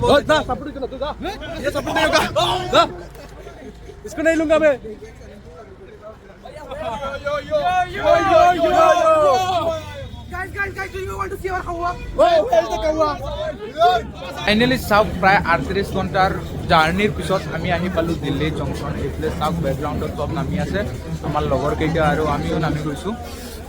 बहुत सपोर्ट करना तू जा ये सपोर्ट नहीं होगा जा इसको नहीं लूंगा मैं ফাইনেলি চাওক প্ৰায় 38 ঘণ্টাৰ জাৰ্ণিৰ পিছত আমি আহি পালোঁ দিল্লী জংচন। এইফালে চাওক বেকগ্ৰাউণ্ডত চব নামি আছে, আমাৰ লগৰ কেইটা আৰু আমিও নামি গৈছোঁ।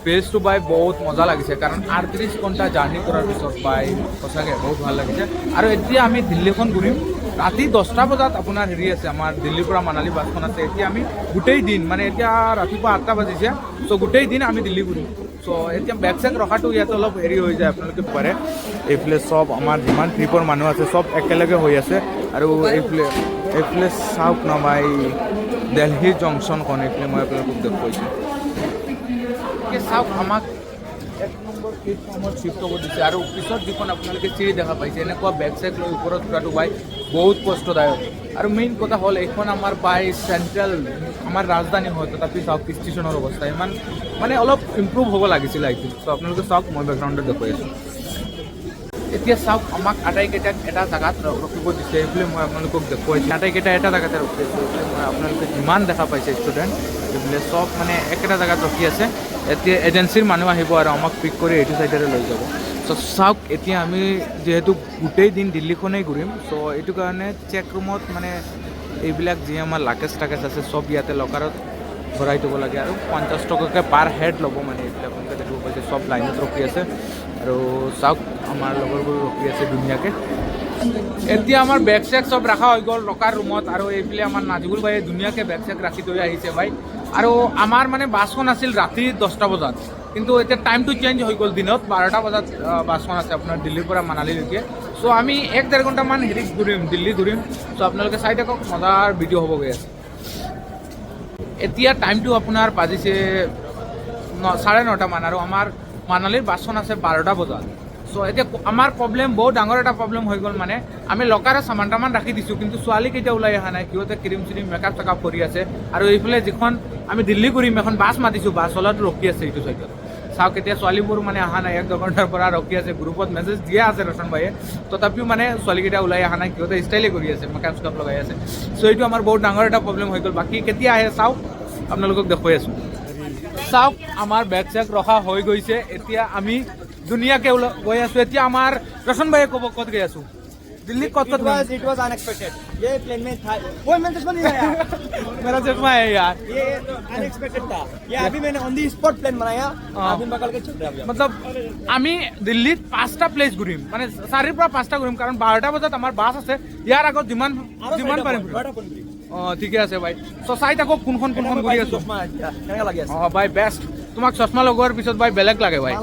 প্লেচটো বাই বহুত মজা লাগিছে, কাৰণ 38 ঘণ্টা জাৰ্ণি কৰাৰ পিছত বাই সঁচাকৈ বহুত ভাল লাগিছে। আৰু এতিয়া আমি দিল্লীখন ঘূৰিম। ৰাতি 10টা বজাত আপোনাৰ হেৰি আছে, আমাৰ দিল্লীৰ পৰা মানালী বাছখন আছে। এতিয়া আমি গোটেই দিন মানে এতিয়া ৰাতিপুৱা 8টা বাজিছে, চ' গোটেই দিন আমি দিল্লী ঘূৰিম। চ' এতিয়া বেগ চেগ ৰখাটো ইয়াতে অলপ হেৰি হৈ যায়, আপোনালোকে পাৰে। এইফালে চব আমাৰ যিমান ট্ৰিপৰ মানুহ আছে চব একেলগে হৈ আছে। আৰু এইফালে চাওক নমাই দিল্লী জংচনখন, এইফালে মই আপোনালোকক দেখুৱাইছোঁ। চাওক আমাক 1 নম্বৰ প্লেটফৰ্মত শ্বিফ্ট হ'ব দিছে, আৰু পিছত যিখন আপোনালোকে চিৰি দেখা পাইছে, এনেকুৱা বেগ চেগ লৈ ওপৰত উঠাটো বাই বহুত কষ্টদায়ক। আৰু মেইন কথা হ'ল এইখন আমাৰ বাই চেণ্ট্ৰেল, আমাৰ ৰাজধানী হয়, তথাপি চাওক ষ্টেচনৰ অৱস্থা ইমান মানে অলপ ইম্প্ৰুভ হ'ব লাগিছিলে এইটো। চ' আপোনালোকে চাওক, মই বেকগ্ৰাউণ্ডত দেখুৱাই আছোঁ। এতিয়া চাওক আমাক আটাইকেইটাক এটা জেগাত ৰখিব দিছে, এইফালে মই আপোনালোকক দেখুৱাইছোঁ। আটাইকেইটা এটা জেগাতে ৰখি আছোঁ। এইফালে মই আপোনালোকে যিমান দেখা পাইছে ষ্টুডেণ্ট, এইফালে চব মানে একেটা জেগাত ৰখি আছে। এতিয়া এজেঞ্চিৰ মানুহ আহিব আৰু আমাক পিক কৰি এইটো চাইডেৰে লৈ যাব। চ' চাওক এতিয়া আমি যিহেতু গোটেই দিন দিল্লীখনেই ঘূৰিম, চ' এইটো কাৰণে চেক ৰুমত মানে এইবিলাক যি আমাৰ লাগেজ টাগেজ আছে চব ইয়াতে লকাৰত ভৰাই থ'ব লাগে। আৰু 50 টকাকৈ পাৰ হেড ল'ব, মানে এইবিলাক আপোনালোকে দেখিব পাইছে চব লাইনত ৰখি আছে। আৰু চাওক আমাৰ লগৰবোৰ ৰখি আছে ধুনীয়াকৈ। এতিয়া আমাৰ বেগ চেগ চব ৰখা হৈ গ'ল লকাৰ ৰুমত। আৰু এইফালে আমাৰ নাজিবুল ভাইয়ে ধুনীয়াকৈ বেগ চেগ ৰাখি থৈ আহিছে ভাই। আৰু আমাৰ মানে বাছখন আছিল ৰাতি 10টা বজাত, কিন্তু এতিয়া টাইমটো চেঞ্জ হৈ গ'ল, দিনত 12টা বজাত বাছখন আছে আপোনাৰ দিল্লীৰ পৰা মানালীলৈকে। চ' আমি 1-1.5 ঘণ্টামান হেৰি ঘূৰিম, দিল্লী ঘূৰিম। চ' আপোনালোকে চাই থাকক, মজাৰ ভিডিঅ' হ'ব গৈ আছে। এতিয়া টাইমটো আপোনাৰ বাজিছে 9:30 মান, আৰু আমাৰ মানালীৰ বাছখন আছে 12টা বজাত। চ' এতিয়া আমাৰ প্ৰব্লেম, বহুত ডাঙৰ এটা প্ৰব্লেম হৈ গ'ল। মানে আমি লকাৰে সামানটামান ৰাখি দিছোঁ, কিন্তু ছোৱালীকেইটা ওলাই অহা নাই। সিহঁতে ক্ৰীম চিৰিম মেকআপ চেকআপ কৰি আছে। আৰু এইফালে যিখন আমি দিল্লী ঘূৰিম এখন বাছ মাতিছোঁ, বাছৱালাটো ৰখি আছে এইটো চাইডত। চাওক এতিয়া ছোৱালীবোৰ মানে অহা নাই, 1-2 ঘণ্টাৰ পৰা ৰখি আছে। গ্ৰুপত মেছেজ দিয়া আছে ৰচন ভাইয়ে, তথাপিও মানে ছোৱালীকেইটা ওলাই অহা নাই। সিহঁতে ষ্টাইলে কৰি আছে, মেকআপ চেকআপ লগাই আছে। চ' এইটো আমাৰ বহুত ডাঙৰ এটা প্ৰব্লেম হৈ গ'ল। বাকী কেতিয়া আহে চাওক, আপোনালোকক দেখুৱাই আছোঁ। চাওক আমাৰ বেগ চেগ ৰখা হৈ গৈছে। এতিয়া আমি ধুনীয়াকৈ গৈ আছোঁ। এতিয়া আমাৰ ৰচন ভাইয়ে ক'ব ক'ত গৈ আছোঁ। दिल्ली कब तक इट वाज अनएक्सपेक्टेड। ये प्लेन में था, वो मैं चश्मा नहीं आया मेरा चश्मा है यार, ये अनएक्सपेक्टेड था। ये अभी मैंने ऑन दी स्पॉट प्लान बनाया, अभी पकड़ के चल रहा है। मतलब আমি দিল্লীত 5টা প্লেচ ঘূৰিম, মানে 4ৰ পৰা 5টা ঘূৰিম, কাৰণ 12টা বজাত আমাৰ বাছ আছে। ইয়াৰ আগত যিমান পাৰিম। অঁ ঠিকে আছে ভাই। চ' চাই থাকক কোনখন ঘূৰি আছোঁ। অঁ ভাই বেষ্ট। তোমাক চশমা লগোৱাৰ পিছত ভাই বেলেগ লাগে ভাই।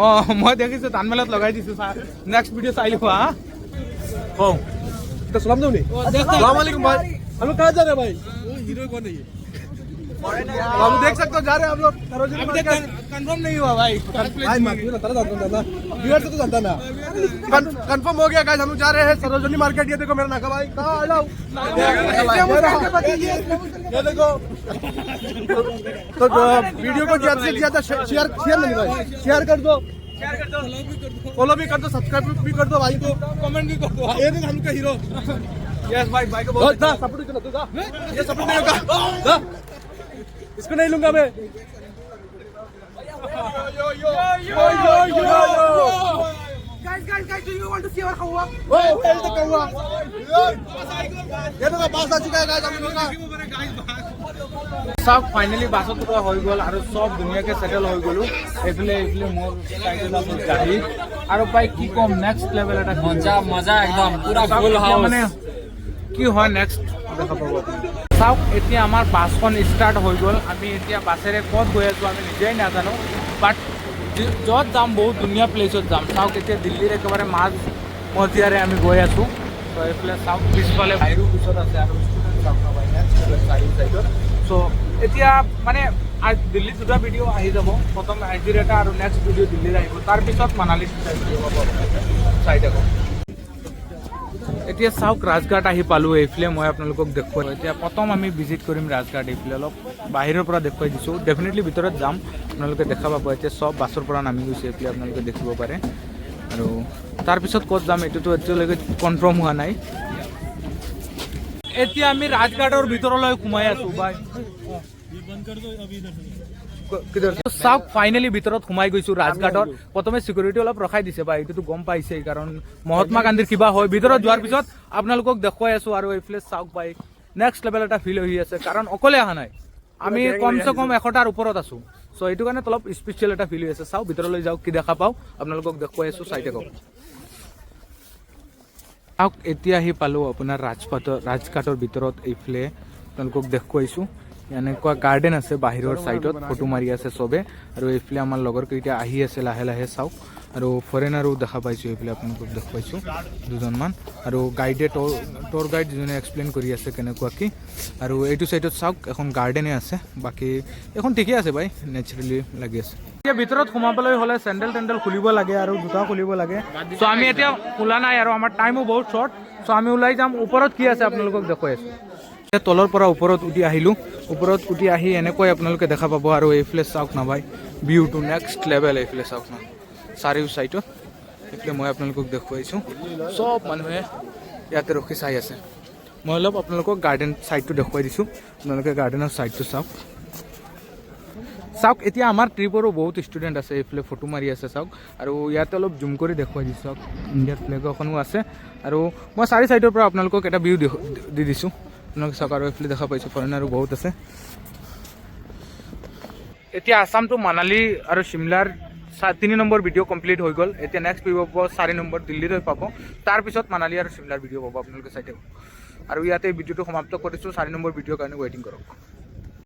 অঁ মই দেখিছোঁ ধানমেলাত লগাই দিছোঁ। নেক্সট ভিডিঅ' চাই লিখোঁ। হা तो सलाम दो नहीं। सलाम वालेकुम भाई। हम लोग कहाँ जा रहे हैं भाई? हीरो कौन है ये? हम देख सकते हो जा रहे हैं हम लोग सरोजनी मार्केट। कंफर्म नहीं हुआ भाई। भाई मैं तो जानता बिहार से तो जानता ना। कंफर्म हो गया गाइस, हम लोग जा रहे हैं सरोजनी मार्केट। ये देखो मेरा नाका भाई, कहाँ आ जाओ। ये देखो तो वीडियो को ज्यादा से ज्यादा शेयर नहीं भाई, शेयर कर दो, फॉलो भी कर दो, सब्सक्राइब भी कर दो भाई को, कमेंट भी कर दो। ये देखो हम का हीरो। यस भाई, भाई को बहुत सपोर्ट करना तू जा ये सपोर्ट नहीं होगा जा इसको नहीं लूंगा मैं। Guys, do you want to see our kawa? Where is the kawa? ये देखो बास आ चुका है गाइस हम लोग का। सब फाइनली बाছত উঠা হৈ গ'ল আৰু সব ধুনীয়াকৈ সেটেল হৈ গ'লো। এইফালে মোৰ টাইটেল আছে জাহিদ। আৰু ভাই কি কম, নেক্সট লেভেল এটা মজা একদম পুৰা ফুল হাউস। মানে কি হয় নেক্সট দেখা পাব আপুনি। চাওক এতিয়া আমাৰ বাছখন ষ্টাৰ্ট হৈ গ'ল। আমি এতিয়া বাছেৰে ক'ত গৈ আছোঁ আমি নিজেই নাজানো, বাট য'ত যাম বহুত ধুনীয়া প্লেচত যাম। চাওক এতিয়া দিল্লীৰ একেবাৰে মাজ মজিয়াৰে আমি গৈ আছোঁ। তো এইফালে চাওক পিছফালে বাহিৰো পিছত আছে, আৰু ষ্টুডেণ্ট চাওক ভাই নেক্সট চাইড চাইডত। চ' এতিয়া মানে দিল্লীত 2টা ভিডিঅ' আহি যাব। প্ৰথম আইজিৰ এটা আৰু নেক্সট ভিডিঅ' দিল্লীত আহিব, তাৰপিছত মানালীত ভিডিঅ' পাব চাই থাকক। এতিয়া চাওক ৰাজঘাট আহি পালোঁ। এইফালে মই আপোনালোকক দেখুৱাই, এতিয়া প্ৰথম আমি ভিজিট কৰিম ৰাজঘাট। এইফালে অলপ বাহিৰৰ পৰা দেখুৱাই দিছোঁ, ডেফিনেটলি ভিতৰত যাম, আপোনালোকে দেখা পাব। এতিয়া চব বাছৰ পৰা নামি গৈছে, এইফালে আপোনালোকে দেখিব পাৰে। আৰু তাৰপিছত ক'ত যাম এইটোতো এতিয়ালৈকে কনফাৰ্ম হোৱা নাই। এতিয়া আমি ৰাজঘাটৰ ভিতৰলৈ সোমাই আছো বাই। চাওক ফাইনেলি ভিতৰত সোমাই গৈছো ৰাজঘাটৰ। প্ৰথমে চিকিউৰিটি অলপ ৰখাই দিছে বা এইটোতো গম পাইছেই, কাৰণ মহাত্মা গান্ধীৰ কিবা হয়। ভিতৰত যোৱাৰ পিছত আপোনালোকক দেখুৱাই আছো আৰু এইফালে চাওক বাই নেক্সট লেভেল এটা ফিল হৈ আছে, কাৰণ অকলে অহা নাই, আমি কমচে কম 100টাৰ ওপৰত আছো। চ' এইটো কাৰণে অলপ স্পেচিয়েল এটা ফিল হৈ আছে। চাওক ভিতৰলৈ যাওক, কি দেখা পাওঁ আপোনালোকক দেখুৱাই আছো, চাই থাকক। চাওক এতিয়া আহি পালোঁ আপোনাৰ ৰাজঘাটৰ ভিতৰত। এইফালে আপোনালোকক দেখুৱাইছোঁ, এনেকুৱা গাৰ্ডেন আছে বাহিৰৰ চাইডত, ফটো মাৰি আছে চবে। আৰু এইফালে আমাৰ লগৰকেইটা আহি আছে লাহে লাহে। চাওক আৰু ফৰেনাৰো দেখা পাইছোঁ, এইফালে আপোনালোকক দেখুৱাইছোঁ দুজনমান। আৰু গাইডে ট'ৰ গাইড যিজনে এক্সপ্লেইন কৰি আছে কেনেকুৱা কি। আৰু এইটো চাইডত চাওক এখন গাৰ্ডেনে আছে, বাকী এখন ঠিকেই আছে বাই, নেচাৰেলি লাগি আছে। এতিয়া ভিতৰত সোমাবলৈ হ'লে চেণ্ডেল খুলিব লাগে আৰু জোতা খুলিব লাগে। চ' আমি এতিয়া খোলা নাই আৰু আমাৰ টাইমো বহুত শ্বৰ্ট। চ' আমি ওলাই যাম। ওপৰত কি আছে আপোনালোকক দেখুৱাই আছোঁ। তলৰ পৰা ওপৰত উঠি আহিলোঁ। ওপৰত উঠি আহি এনেকৈ আপোনালোকে দেখা পাব। আৰু এইফালে চাওক না ভাই, ভিউটো নেক্সট লেভেল। এইফালে চাওক না চাৰিও চাইডত। এইফালে মই আপোনালোকক দেখুৱাইছোঁ, চব মানুহে ইয়াতে ৰখি চাই আছে। মই অলপ আপোনালোকক গাৰ্ডেন চাইডটো দেখুৱাই দিছোঁ, আপোনালোকে গাৰ্ডেনৰ চাইডটো চাওক। চাওক এতিয়া আমাৰ ট্ৰিপৰো বহুত ষ্টুডেণ্ট আছে, এইফালে ফটো মাৰি আছে চাওক। আৰু ইয়াতে অলপ জুম কৰি দেখুৱাই দিছোঁ চাওক, ইণ্ডিয়াৰ ফ্লেগ এখনো আছে। আৰু মই চাৰি চাইডৰ পৰা আপোনালোকক এটা ভিউ দি দিছোঁ, আপোনালোকে চাওক। আৰু এইফালে দেখা পাইছোঁ ফৰেনাৰো বহুত আছে। এতিয়া আসাম টু মানালী আৰু চিমলাৰ 3 নম্বৰ ভিডিঅ' কমপ্লিট হৈ গ'ল। এতিয়া নেক্সট ভিডিঅ' পাব 4 নম্বৰ দিল্লীলৈ পাব। তাৰপিছত মানালী আৰু চিমলাৰ ভিডিঅ' পাব, আপোনালোকে চাই থাকক। আৰু ইয়াতে ভিডিঅ'টো সমাপ্ত কৰিছোঁ। 4 নম্বৰ ভিডিঅ'ৰ কাৰণে ৱেইটিং কৰক।